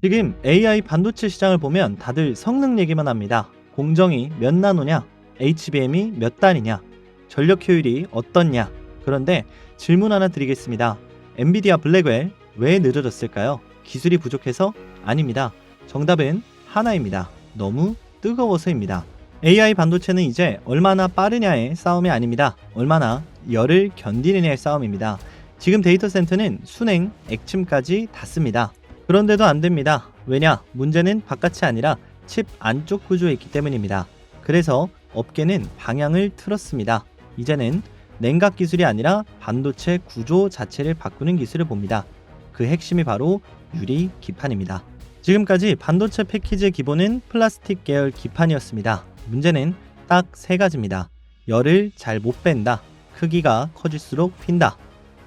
지금 AI 반도체 시장을 보면 다들 성능 얘기만 합니다. 공정이 몇 나노냐, HBM이 몇 단이냐, 전력 효율이 어떻냐. 그런데 질문 하나 드리겠습니다. 엔비디아 블랙웰 왜 늦어졌을까요? 기술이 부족해서? 아닙니다. 정답은 하나입니다. 너무 뜨거워서입니다. AI 반도체는 이제 얼마나 빠르냐의 싸움이 아닙니다. 얼마나 열을 견디느냐의 싸움입니다. 지금 데이터 센터는 순행, 액침까지 닿습니다. 그런데도 안 됩니다. 왜냐? 문제는 바깥이 아니라 칩 안쪽 구조에 있기 때문입니다. 그래서 업계는 방향을 틀었습니다. 이제는 냉각 기술이 아니라 반도체 구조 자체를 바꾸는 기술을 봅니다. 그 핵심이 바로 유리 기판입니다. 지금까지 반도체 패키지의 기본은 플라스틱 계열 기판이었습니다. 문제는 딱 세 가지입니다. 열을 잘 못 뺀다. 크기가 커질수록 핀다.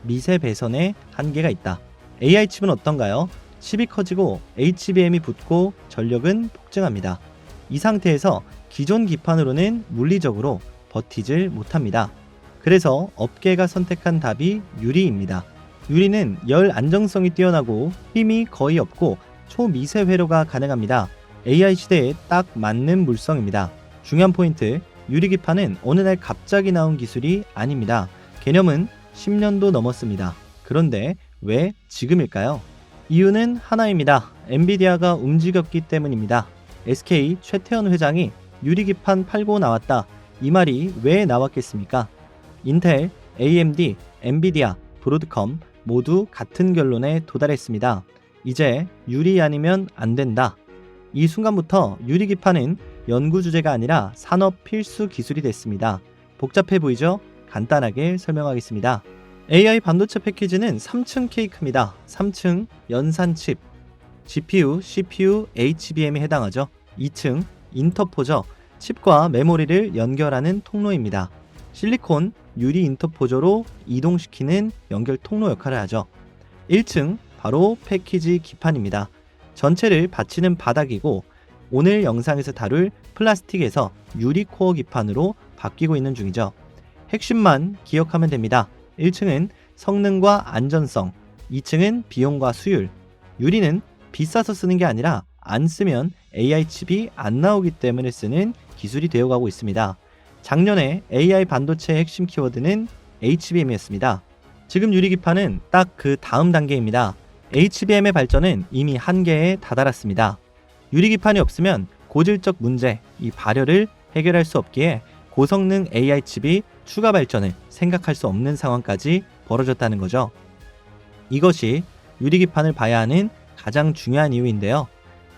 미세 배선에 한계가 있다. AI 칩은 어떤가요? 칩이 커지고 HBM이 붙고 전력은 폭증합니다. 이 상태에서 기존 기판으로는 물리적으로 버티질 못합니다. 그래서 업계가 선택한 답이 유리입니다. 유리는 열 안정성이 뛰어나고 힘이 거의 없고 초미세 회로가 가능합니다. AI 시대에 딱 맞는 물성입니다. 중요한 포인트, 유리 기판은 어느 날 갑자기 나온 기술이 아닙니다. 개념은 10년도 넘었습니다. 그런데 왜 지금일까요? 이유는 하나입니다. 엔비디아가 움직였기 때문입니다. SK 최태원 회장이 유리기판 팔고 나왔다. 이 말이 왜 나왔겠습니까? 인텔, AMD, 엔비디아, 브로드컴 모두 같은 결론에 도달했습니다. 이제 유리 아니면 안 된다. 이 순간부터 유리기판은 연구 주제가 아니라 산업 필수 기술이 됐습니다. 복잡해 보이죠? 간단하게 설명하겠습니다. AI 반도체 패키지는 3층 케이크입니다. 3층 연산 칩, GPU, CPU, HBM에 해당하죠. 2층 인터포저, 칩과 메모리를 연결하는 통로입니다. 실리콘, 유리 인터포저로 이동시키는 연결 통로 역할을 하죠. 1층 바로 패키지 기판입니다. 전체를 받치는 바닥이고 오늘 영상에서 다룰 플라스틱에서 유리 코어 기판으로 바뀌고 있는 중이죠. 핵심만 기억하면 됩니다. 1층은 성능과 안전성, 2층은 비용과 수율. 유리는 비싸서 쓰는 게 아니라 안 쓰면 AI 칩이 안 나오기 때문에 쓰는 기술이 되어가고 있습니다. 작년에 AI 반도체의 핵심 키워드는 HBM이었습니다. 지금 유리 기판은 딱 그 다음 단계입니다. HBM의 발전은 이미 한계에 다다랐습니다. 유리 기판이 없으면 고질적 문제, 이 발열을 해결할 수 없기에 고성능 AI 칩이 추가 발전을 생각할 수 없는 상황까지 벌어졌다는 거죠. 이것이 유리기판을 봐야 하는 가장 중요한 이유인데요.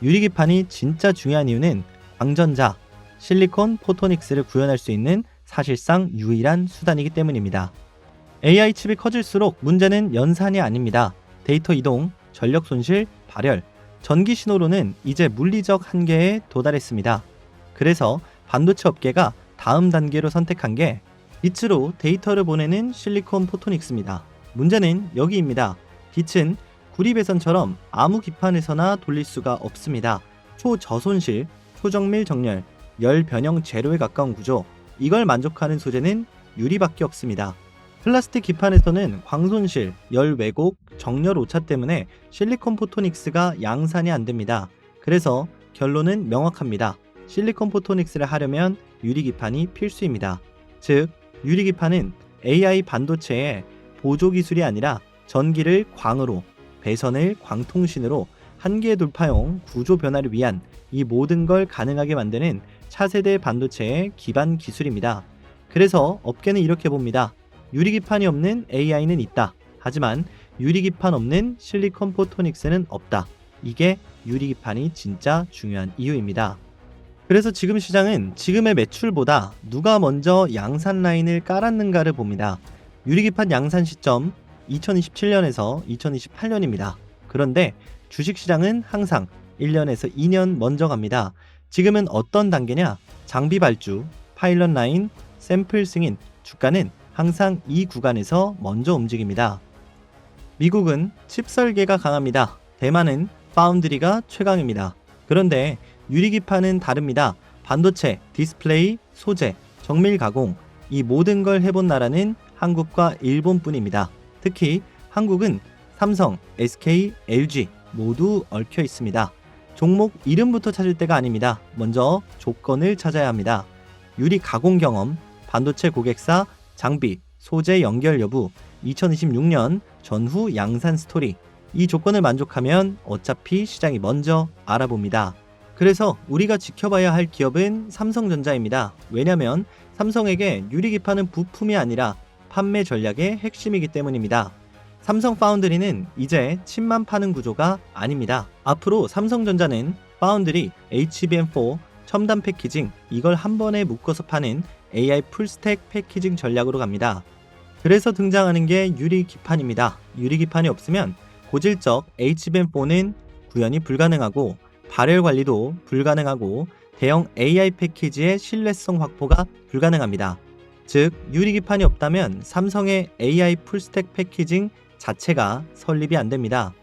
유리기판이 진짜 중요한 이유는 광전자, 실리콘 포토닉스를 구현할 수 있는 사실상 유일한 수단이기 때문입니다. AI 칩이 커질수록 문제는 연산이 아닙니다. 데이터 이동, 전력 손실, 발열, 전기 신호로는 이제 물리적 한계에 도달했습니다. 그래서 반도체 업계가 다음 단계로 선택한 게 빛으로 데이터를 보내는 실리콘 포토닉스입니다. 문제는 여기입니다. 빛은 구리배선처럼 아무 기판에서나 돌릴 수가 없습니다. 초저손실, 초정밀 정렬, 열 변형 제로에 가까운 구조, 이걸 만족하는 소재는 유리밖에 없습니다. 플라스틱 기판에서는 광손실, 열 왜곡, 정렬 오차 때문에 실리콘 포토닉스가 양산이 안 됩니다. 그래서 결론은 명확합니다. 실리콘 포토닉스를 하려면 유리기판이 필수입니다. 즉, 유리기판은 AI 반도체의 보조 기술이 아니라 전기를 광으로, 배선을 광통신으로 한계 돌파용 구조 변화를 위한 이 모든 걸 가능하게 만드는 차세대 반도체의 기반 기술입니다. 그래서 업계는 이렇게 봅니다. 유리기판이 없는 AI는 있다. 하지만 유리기판 없는 실리콘 포토닉스는 없다. 이게 유리기판이 진짜 중요한 이유입니다. 그래서 지금 시장은 지금의 매출보다 누가 먼저 양산 라인을 깔았는가를 봅니다. 유리기판 양산 시점 2027년에서 2028년입니다. 그런데 주식시장은 항상 1년에서 2년 먼저 갑니다. 지금은 어떤 단계냐? 장비 발주, 파일럿 라인, 샘플 승인, 주가는 항상 이 구간에서 먼저 움직입니다. 미국은 칩 설계가 강합니다. 대만은 파운드리가 최강입니다. 그런데 유리기판은 다릅니다. 반도체, 디스플레이, 소재, 정밀 가공, 이 모든 걸 해본 나라는 한국과 일본뿐입니다. 특히 한국은 삼성, SK, LG 모두 얽혀 있습니다. 종목 이름부터 찾을 때가 아닙니다. 먼저 조건을 찾아야 합니다. 유리 가공 경험, 반도체 고객사, 장비, 소재 연결 여부, 2026년 전후 양산 스토리. 이 조건을 만족하면 어차피 시장이 먼저 알아봅니다. 그래서 우리가 지켜봐야 할 기업은 삼성전자입니다. 왜냐하면 삼성에게 유리기판은 부품이 아니라 판매 전략의 핵심이기 때문입니다. 삼성 파운드리는 이제 칩만 파는 구조가 아닙니다. 앞으로 삼성전자는 파운드리, HBM4, 첨단 패키징, 이걸 한 번에 묶어서 파는 AI 풀스택 패키징 전략으로 갑니다. 그래서 등장하는 게 유리기판입니다. 유리기판이 없으면 고질적 HBM4는 구현이 불가능하고 발열 관리도 불가능하고 대형 AI 패키지의 신뢰성 확보가 불가능합니다. 즉, 유리기판이 없다면 삼성의 AI 풀스택 패키징 자체가 설립이 안 됩니다.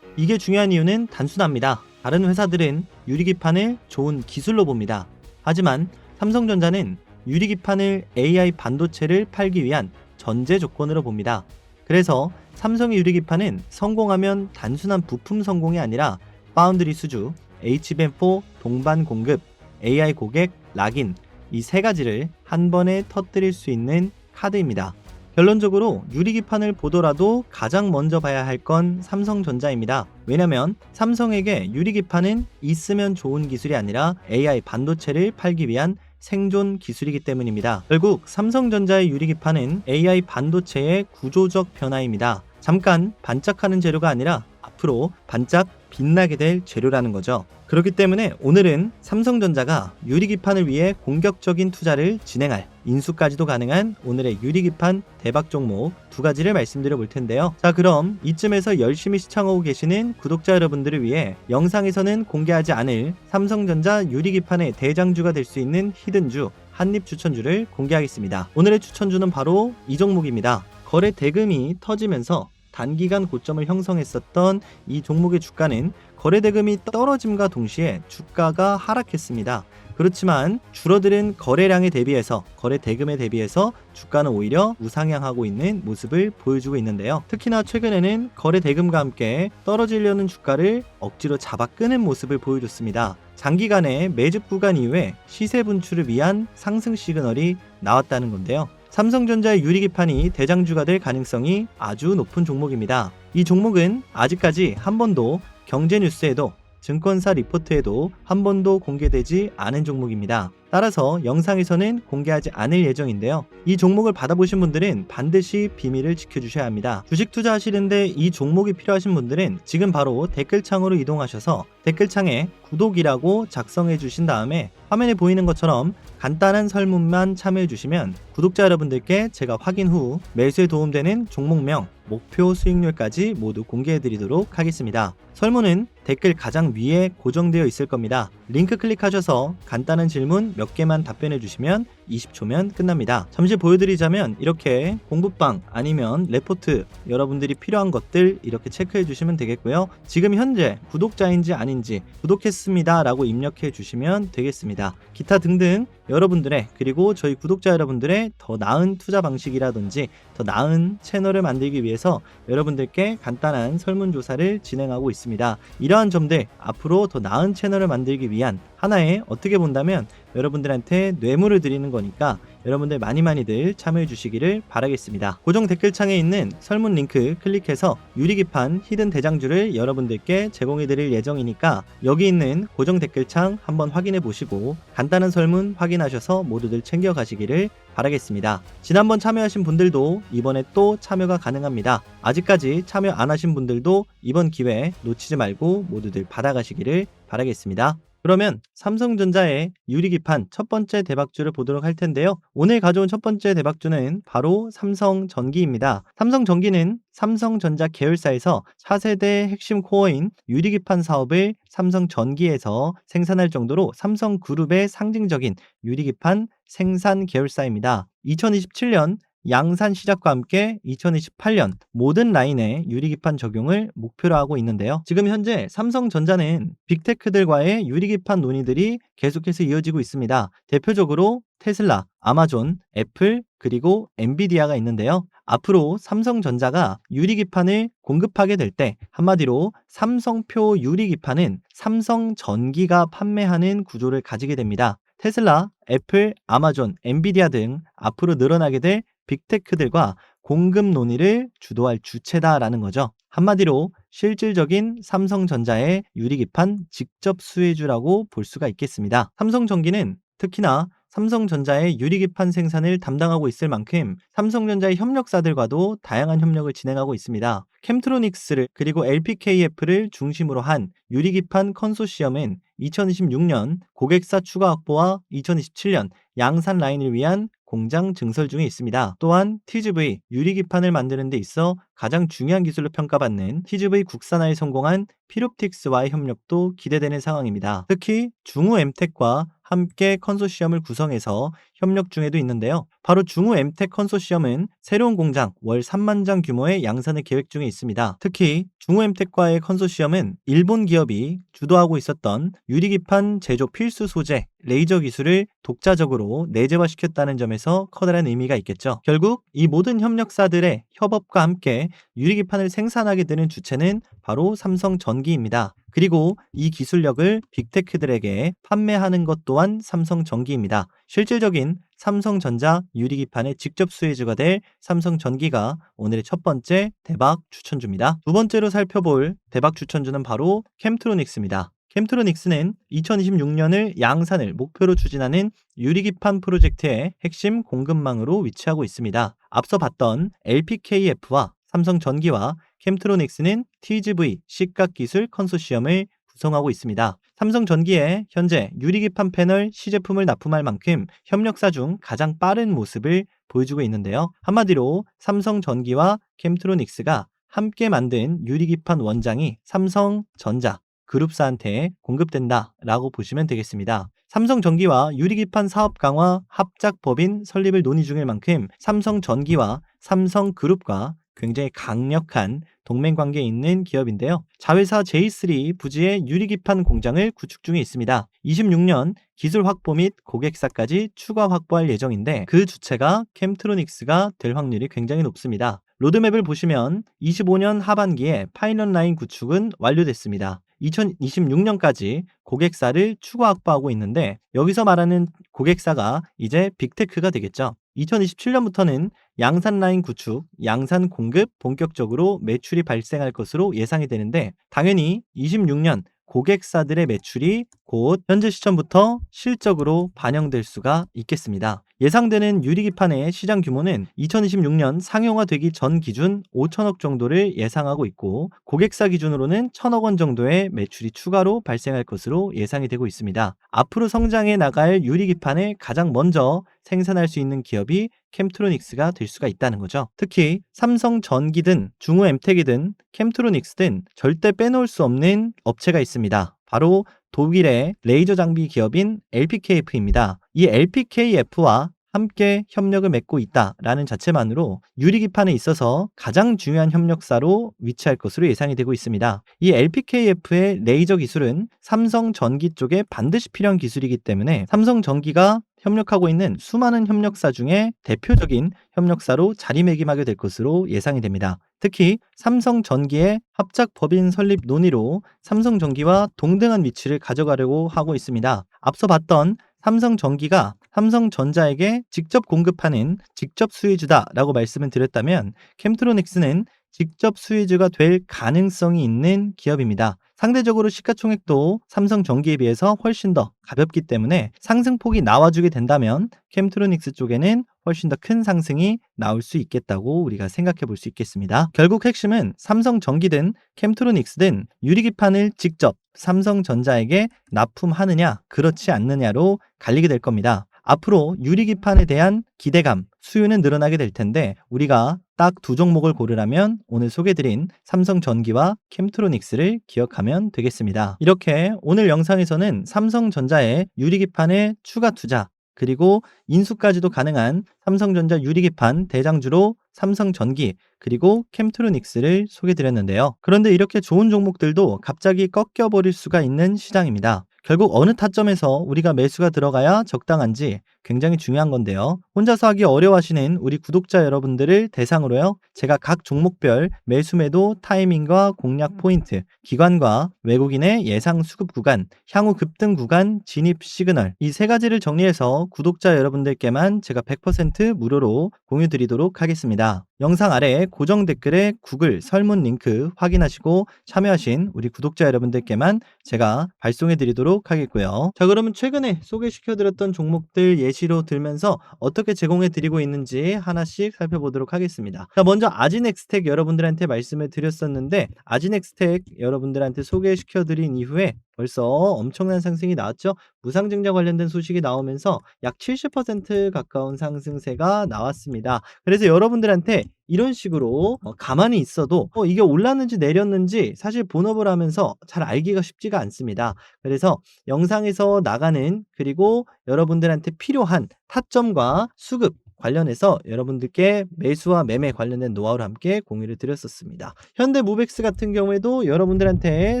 이게 중요한 이유는 단순합니다. 다른 회사들은 유리기판을 좋은 기술로 봅니다. 하지만 삼성전자는 유리기판을 AI 반도체를 팔기 위한 전제 조건으로 봅니다. 그래서 삼성의 유리기판은 성공하면 단순한 부품 성공이 아니라 파운드리 수주, HBM4 동반 공급, AI 고객, 락인, 이 세 가지를 한 번에 터뜨릴 수 있는 카드입니다. 결론적으로 유리기판을 보더라도 가장 먼저 봐야 할 건 삼성전자입니다. 왜냐면 삼성에게 유리기판은 있으면 좋은 기술이 아니라 AI 반도체를 팔기 위한 생존 기술이기 때문입니다. 결국 삼성전자의 유리기판은 AI 반도체의 구조적 변화입니다. 잠깐 반짝하는 재료가 아니라 앞으로 반짝 빛나게 될 재료라는 거죠. 그렇기 때문에 오늘은 삼성전자가 유리기판을 위해 공격적인 투자를 진행할, 인수까지도 가능한 오늘의 유리기판 대박 종목 두 가지를 말씀드려 볼 텐데요. 자, 그럼 이쯤에서 열심히 시청하고 계시는 구독자 여러분들을 위해 영상에서는 공개하지 않을 삼성전자 유리기판의 대장주가 될 수 있는 히든주, 한입 추천주를 공개하겠습니다. 오늘의 추천주는 바로 이 종목입니다. 거래 대금이 터지면서 단기간 고점을 형성했었던 이 종목의 주가는 거래 대금이 떨어짐과 동시에 주가가 하락했습니다. 그렇지만 줄어드는 거래량에 대비해서, 거래 대금에 대비해서 주가는 오히려 우상향하고 있는 모습을 보여주고 있는데요. 특히나 최근에는 거래 대금과 함께 떨어지려는 주가를 억지로 잡아 끄는 모습을 보여줬습니다. 장기간의 매집 구간 이후에 시세 분출을 위한 상승 시그널이 나왔다는 건데요. 삼성전자의 유리기판이 대장주가 될 가능성이 아주 높은 종목입니다. 이 종목은 아직까지 한 번도 경제뉴스에도 증권사 리포트에도 한 번도 공개되지 않은 종목입니다. 따라서 영상에서는 공개하지 않을 예정인데요. 이 종목을 받아보신 분들은 반드시 비밀을 지켜주셔야 합니다. 주식 투자하시는데 이 종목이 필요하신 분들은 지금 바로 댓글창으로 이동하셔서 댓글창에 구독이라고 작성해 주신 다음에 화면에 보이는 것처럼 간단한 설문만 참여해 주시면 구독자 여러분들께 제가 확인 후 매수에 도움되는 종목명, 목표 수익률까지 모두 공개해 드리도록 하겠습니다. 설문은 댓글 가장 위에 고정되어 있을 겁니다. 링크 클릭하셔서 간단한 질문 몇 개만 답변해 주시면 20초면 끝납니다. 잠시 보여드리자면 이렇게 공부방 아니면 레포트 여러분들이 필요한 것들 이렇게 체크해 주시면 되겠고요. 지금 현재 구독자인지 아닌지 구독했습니다 라고 입력해 주시면 되겠습니다. 기타 등등 여러분들의, 그리고 저희 구독자 여러분들의 더 나은 투자 방식이라든지 더 나은 채널을 만들기 위해서 여러분들께 간단한 설문조사를 진행하고 있습니다. 이러한 점들 앞으로 더 나은 채널을 만들기 위한 하나의, 어떻게 본다면 여러분들한테 뇌물을 드리는 거니까 여러분들 많이들 참여해 주시기를 바라겠습니다. 고정 댓글창에 있는 설문 링크 클릭해서 유리기판 히든 대장주를 여러분들께 제공해 드릴 예정이니까 여기 있는 고정 댓글창 한번 확인해 보시고 간단한 설문 확인하셔서 모두들 챙겨 가시기를 바라겠습니다. 지난번 참여하신 분들도 이번에 또 참여가 가능합니다. 아직까지 참여 안 하신 분들도 이번 기회 놓치지 말고 모두들 받아가시기를 바라겠습니다. 그러면 삼성전자의 유리기판 첫 번째 대박주를 보도록 할 텐데요. 오늘 가져온 첫 번째 대박주는 바로 삼성전기입니다. 삼성전기는 삼성전자 계열사에서 차세대 핵심 코어인 유리기판 사업을 삼성전기에서 생산할 정도로 삼성그룹의 상징적인 유리기판 생산 계열사입니다. 2027년 양산 시작과 함께 2028년 모든 라인의 유리기판 적용을 목표로 하고 있는데요. 지금 현재 삼성전자는 빅테크들과의 유리기판 논의들이 계속해서 이어지고 있습니다. 대표적으로 테슬라, 아마존, 애플, 그리고 엔비디아가 있는데요. 앞으로 삼성전자가 유리기판을 공급하게 될 때 한마디로 삼성표 유리기판은 삼성전기가 판매하는 구조를 가지게 됩니다. 테슬라, 애플, 아마존, 엔비디아 등 앞으로 늘어나게 될 빅테크들과 공급 논의를 주도할 주체다라는 거죠. 한마디로 실질적인 삼성전자의 유리기판 직접 수혜주라고 볼 수가 있겠습니다. 삼성전기는 특히나 삼성전자의 유리기판 생산을 담당하고 있을 만큼 삼성전자의 협력사들과도 다양한 협력을 진행하고 있습니다. 캠트로닉스를 그리고 LPKF를 중심으로 한 유리기판 컨소시엄은 2026년 고객사 추가 확보와 2027년 양산 라인을 위한 공장 증설 중에 있습니다. 또한 TGV 유리기판을 만드는 데 있어 가장 중요한 기술로 평가받는 TGV 국산화에 성공한 피롭틱스와의 협력도 기대되는 상황입니다. 특히 중후엠텍과 함께 컨소시엄을 구성해서 협력 중에도 있는데요. 바로 중후엠텍 컨소시엄은 새로운 공장 월 3만 장 규모의 양산을 계획 중에 있습니다. 특히 중후엠텍과의 컨소시엄은 일본 기업이 주도하고 있었던 유리기판 제조 필수 소재 레이저 기술을 독자적으로 내재화시켰다는 점에서 커다란 의미가 있겠죠. 결국 이 모든 협력사들의 협업과 함께 유리기판을 생산하게 되는 주체는 바로 삼성전기입니다. 그리고 이 기술력을 빅테크들에게 판매하는 것 또한 삼성전기입니다. 실질적인 삼성전자 유리기판의 직접 수혜주가 될 삼성전기가 오늘의 첫 번째 대박 추천주입니다. 두 번째로 살펴볼 대박 추천주는 바로 캠트로닉스입니다. 캠트로닉스는 2026년을 양산을 목표로 추진하는 유리기판 프로젝트의 핵심 공급망으로 위치하고 있습니다. 앞서 봤던 LPKF와 삼성전기와 캠트로닉스는 TGV 시각기술 컨소시엄을 구성하고 있습니다. 삼성전기에 현재 유리기판 패널 시제품을 납품할 만큼 협력사 중 가장 빠른 모습을 보여주고 있는데요. 한마디로 삼성전기와 캠트로닉스가 함께 만든 유리기판 원장이 삼성전자 그룹사한테 공급된다라고 보시면 되겠습니다. 삼성전기와 유리기판 사업 강화 합작법인 설립을 논의 중일 만큼 삼성전기와 삼성그룹과 굉장히 강력한 동맹 관계에 있는 기업인데요. 자회사 J3 부지의 유리기판 공장을 구축 중에 있습니다. 26년 기술 확보 및 고객사까지 추가 확보할 예정인데 그 주체가 캠트로닉스가 될 확률이 굉장히 높습니다. 로드맵을 보시면 25년 하반기에 파일럿 라인 구축은 완료됐습니다. 2026년까지 고객사를 추가 확보하고 있는데 여기서 말하는 고객사가 이제 빅테크가 되겠죠. 2027년부터는 양산 라인 구축, 양산 공급 본격적으로 매출이 발생할 것으로 예상이 되는데 당연히 26년 고객사들의 매출이 곧 현재 시점부터 실적으로 반영될 수가 있겠습니다. 예상되는 유리기판의 시장 규모는 2026년 상용화되기 전 기준 5천억 정도를 예상하고 있고 고객사 기준으로는 1천억 원 정도의 매출이 추가로 발생할 것으로 예상이 되고 있습니다. 앞으로 성장해 나갈 유리기판을 가장 먼저 생산할 수 있는 기업이 캠트로닉스가 될 수가 있다는 거죠. 특히 삼성전기든 중후엠텍이든 캠트로닉스든 절대 빼놓을 수 없는 업체가 있습니다. 바로 독일의 레이저 장비 기업인 LPKF입니다. 이 LPKF와 함께 협력을 맺고 있다라는 자체만으로 유리기판에 있어서 가장 중요한 협력사로 위치할 것으로 예상이 되고 있습니다. 이 LPKF의 레이저 기술은 삼성전기 쪽에 반드시 필요한 기술이기 때문에 삼성전기가 협력하고 있는 수많은 협력사 중에 대표적인 협력사로 자리매김하게 될 것으로 예상이 됩니다. 특히 삼성전기의 합작법인 설립 논의로 삼성전기와 동등한 위치를 가져가려고 하고 있습니다. 앞서 봤던 삼성전기가 삼성전자에게 직접 공급하는 직접 수혜주다라고 말씀을 드렸다면 캠트로닉스는 직접 수혜주가 될 가능성이 있는 기업입니다. 상대적으로 시가총액도 삼성전기에 비해서 훨씬 더 가볍기 때문에 상승폭이 나와주게 된다면 캠트로닉스 쪽에는 훨씬 더 큰 상승이 나올 수 있겠다고 우리가 생각해 볼 수 있겠습니다. 결국 핵심은 삼성전기든 캠트로닉스든 유리기판을 직접 삼성전자에게 납품하느냐 그렇지 않느냐로 갈리게 될 겁니다. 앞으로 유리기판에 대한 기대감, 수요는 늘어나게 될 텐데 우리가 딱 두 종목을 고르라면 오늘 소개드린 삼성전기와 캠트로닉스를 기억하면 되겠습니다. 이렇게 오늘 영상에서는 삼성전자의 유리기판의 추가 투자, 그리고 인수까지도 가능한 삼성전자 유리기판 대장주로 삼성전기, 그리고 캠트로닉스를 소개드렸는데요. 그런데 이렇게 좋은 종목들도 갑자기 꺾여버릴 수가 있는 시장입니다. 결국 어느 타점에서 우리가 매수가 들어가야 적당한지 굉장히 중요한 건데요. 혼자서 하기 어려워하시는 우리 구독자 여러분들을 대상으로요, 제가 각 종목별 매수 매도 타이밍과 공략 포인트, 기관과 외국인의 예상 수급 구간, 향후 급등 구간, 진입 시그널, 이 세 가지를 정리해서 구독자 여러분들께만 제가 100% 무료로 공유 드리도록 하겠습니다. 영상 아래 고정 댓글에 구글 설문 링크 확인하시고 참여하신 우리 구독자 여러분들께만 제가 발송해 드리도록 하겠고요. 자, 그러면 최근에 소개시켜 드렸던 종목들 예시로 들면서 어떻게 제공해 드리고 있는지 하나씩 살펴보도록 하겠습니다. 자, 먼저 아지넥스텍 여러분들한테 말씀을 드렸었는데, 아지넥스텍 여러분들한테 소개시켜 드린 이후에 벌써 엄청난 상승이 나왔죠. 무상증자 관련된 소식이 나오면서 약 70% 가까운 상승세가 나왔습니다. 그래서 여러분들한테 이런 식으로 가만히 있어도 이게 올랐는지 내렸는지 사실 본업을 하면서 잘 알기가 쉽지가 않습니다. 그래서 영상에서 나가는, 그리고 여러분들한테 필요한 타점과 수급 관련해서 여러분들께 매수와 매매 관련된 노하우를 함께 공유를 드렸었습니다. 현대모백스 같은 경우에도 여러분들한테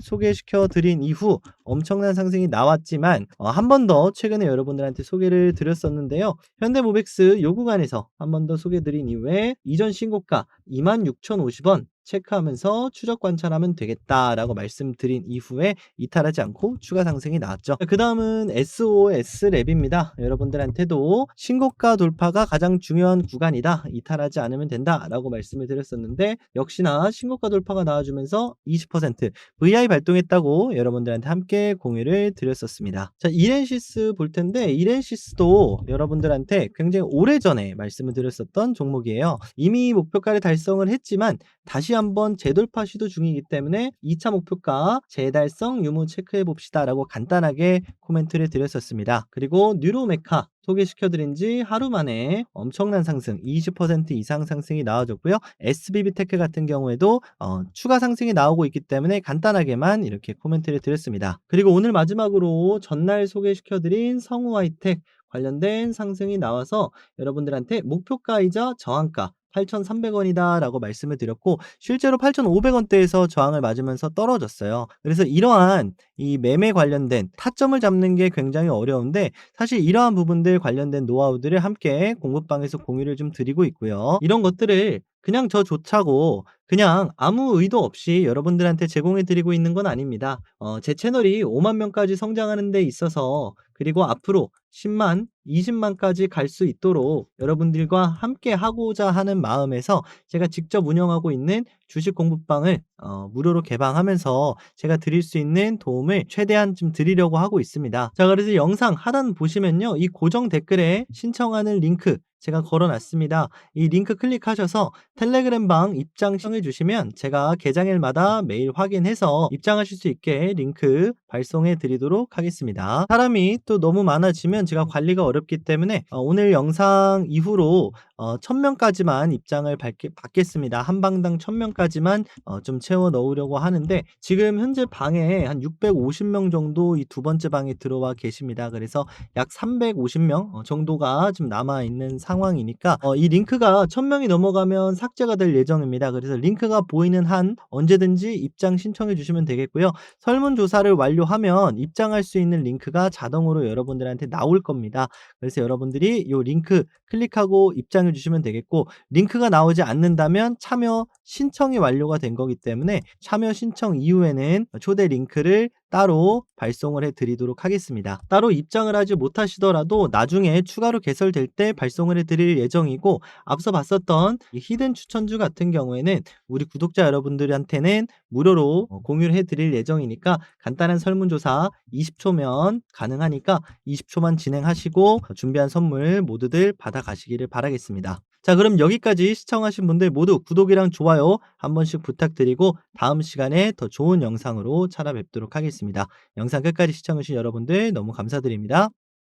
소개시켜 드린 이후 엄청난 상승이 나왔지만 한 번 더 최근에 여러분들한테 소개를 드렸었는데요. 현대모백스 요 구간에서 한 번 더 소개 드린 이후에 이전 신고가 26,050원 체크하면서 추적 관찰하면 되겠다라고 말씀드린 이후에 이탈하지 않고 추가 상승이 나왔죠. 그 다음은 SOS랩입니다. 여러분들한테도 신고가 돌파가 가장 중요한 구간이다, 이탈하지 않으면 된다라고 말씀을 드렸었는데, 역시나 신고가 돌파가 나와주면서 20% VI 발동했다고 여러분들한테 함께 공유를 드렸었습니다. 자, 이렌시스 볼 텐데, 이렌시스도 여러분들한테 굉장히 오래전에 말씀을 드렸었던 종목이에요. 이미 목표가를 달성을 했지만 다시 한번 재돌파 시도 중이기 때문에 2차 목표가 재달성 유무 체크해 봅시다 라고 간단하게 코멘트를 드렸었습니다. 그리고 뉴로메카 소개시켜드린 지 하루 만에 엄청난 상승, 20% 이상 상승이 나와줬고요. SBB테크 같은 경우에도 추가 상승이 나오고 있기 때문에 간단하게만 이렇게 코멘트를 드렸습니다. 그리고 오늘 마지막으로 전날 소개시켜드린 성우하이텍 관련된 상승이 나와서 여러분들한테 목표가이자 저항가 8,300원이다 라고 말씀을 드렸고, 실제로 8,500원대에서 저항을 맞으면서 떨어졌어요. 그래서 이러한 이 매매 관련된 타점을 잡는 게 굉장히 어려운데, 사실 이러한 부분들 관련된 노하우들을 함께 공부방에서 공유를 좀 드리고 있고요. 이런 것들을 그냥 저 좋자고 그냥 아무 의도 없이 여러분들한테 제공해 드리고 있는 건 아닙니다. 제 채널이 5만 명까지 성장하는 데 있어서, 그리고 앞으로 10만, 20만까지 갈 수 있도록 여러분들과 함께 하고자 하는 마음에서 제가 직접 운영하고 있는 주식 공부방을 무료로 개방하면서 제가 드릴 수 있는 도움을 최대한 좀 드리려고 하고 있습니다. 자, 그래서 영상 하단 보시면요, 이 고정 댓글에 신청하는 링크 제가 걸어놨습니다. 이 링크 클릭하셔서 텔레그램방 입장 신청해 주시면 제가 개장일마다 매일 확인해서 입장하실 수 있게 링크 발송해 드리도록 하겠습니다. 사람이 또 너무 많아지면 제가 관리가 어렵기 때문에 오늘 영상 이후로 1000명까지만 입장을 받겠습니다. 한 방당 1000명까지만 좀 채워 넣으려고 하는데, 지금 현재 방에 한 650명 정도 이 두 번째 방에 들어와 계십니다. 그래서 약 350명 정도가 좀 남아 있는 상황이니까 이 링크가 1000명이 넘어가면 삭제가 될 예정입니다. 그래서 링크가 보이는 한 언제든지 입장 신청해 주시면 되겠고요. 설문조사를 완료하면 입장할 수 있는 링크가 자동으로 여러분들한테 나올 겁니다. 그래서 여러분들이 이 링크 클릭하고 입장해 주시면 되겠고, 링크가 나오지 않는다면 참여 신청이 완료가 된 거기 때문에 참여 신청 이후에는 초대 링크를 따로 발송을 해 드리도록 하겠습니다. 따로 입장을 하지 못하시더라도 나중에 추가로 개설될 때 발송을 해 드릴 예정이고, 앞서 봤었던 이 히든 추천주 같은 경우에는 우리 구독자 여러분들한테는 무료로 공유를 해 드릴 예정이니까, 간단한 설문조사 20초면 가능하니까 20초만 진행하시고 준비한 선물 모두들 받아가시기를 바라겠습니다. 자, 그럼 여기까지 시청하신 분들 모두 구독이랑 좋아요 한 번씩 부탁드리고 다음 시간에 더 좋은 영상으로 찾아뵙도록 하겠습니다. 영상 끝까지 시청해주신 여러분들 너무 감사드립니다.